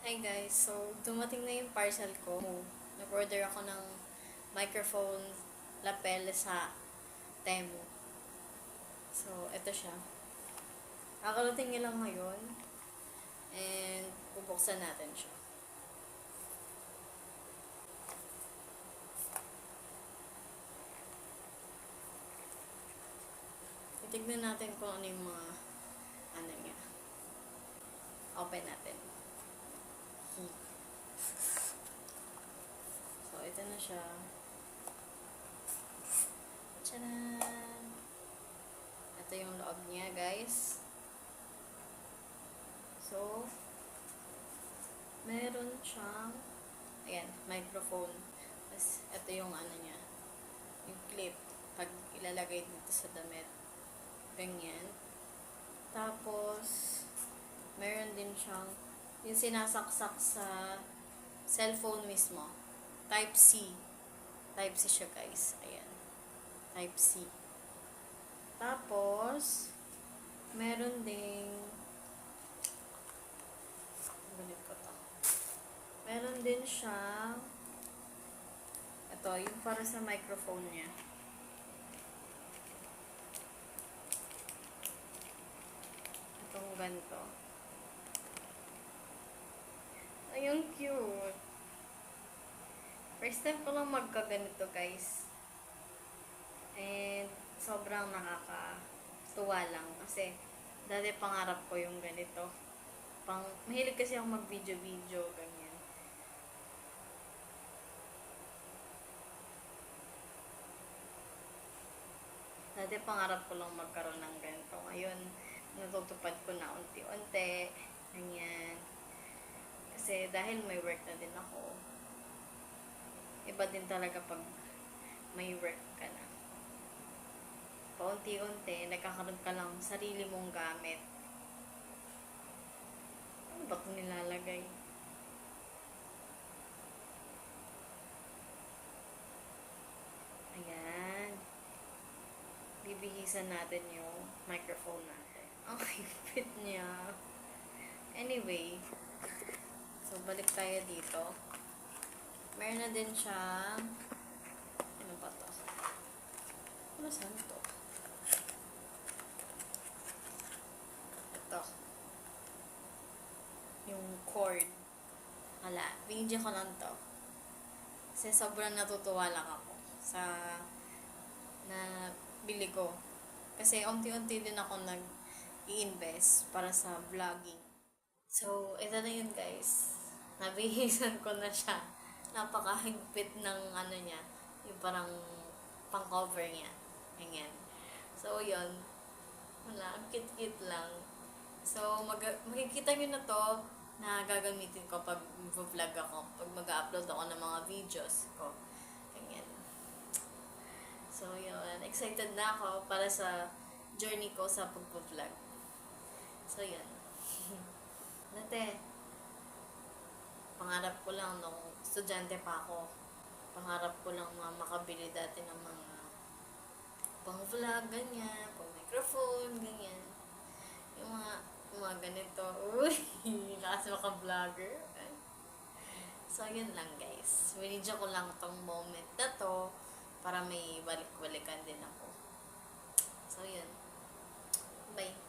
Hi guys, so dumating na yung parcel ko. Nag-order ako ng microphone lapel sa Temu. So, ito siya. Kakarating niya lang ngayon. And, bubuksan natin siya. Titignan natin kung ano yung mga ano niya. Open natin. So, ito na siya. Tcharan! Ito yung loob niya, guys. So, meron siyang ayan, microphone. Tapos, ito yung ano niya. Yung clip. Pag ilalagay dito sa damit. Ganyan. Tapos, meron din siyang yung sinasaksak sa cellphone mismo. Type-C. Type-C siya, guys. Ayan. Type-C. Tapos, meron ding gulit ko to. Meron din siyang ito, yung para sa microphone niya. Itong ganito. Ayun, cute. First time ko lang magkaganito, guys. And, sobrang nakakatuwa lang. Kasi, dati pangarap ko yung ganito. Mahilig kasi ako mag-video-video, ganyan. Dati pangarap ko lang magkaroon ng ganito. Ngayon, natutupad ko na unti-unti. Ganyan. Kasi dahil may work na din ako, iba din talaga pag may work ka na. Paunti-unti, nagkakaroon ka lang sarili mong gamit. Ano ba ito nilalagay? Ayan. Bibihisan natin yung microphone natin. Ang hipit niya. Anyway, so balik tayo dito. Meron na din siyang ano ba to? Ano saan to? Ito. Yung cord. Hala, binidyo ko lang to. Kasi sobrang natutuwa lang ako sa na bili ko. Kasi unti-unti din ako nag-i-invest para sa vlogging. So, ito na yun, guys. Nabihisan ko na siya. Napakahigpit ng ano niya. Yung parang pang-cover niya. Ganyan. So, yun. Wala. Ang cute-cute lang. So, makikita nyo na to na gagamitin ko pag vlog ako. Pag mag-upload ako ng mga videos ko. Ganyan. So, yun. Excited na ako para sa journey ko sa pag-vlog. So, yun. Dati, pangarap ko lang nung estudyante pa ako. Pangarap ko lang makabili dati ng mga pang-vlog, ganyan, pang-microphone, ganyan. Yung mga ganito. Uy, lakas maka-vlogger. So, yun lang, guys. Winidyo ko lang tong moment na to para may balik-balikan din ako. So, yun. Bye.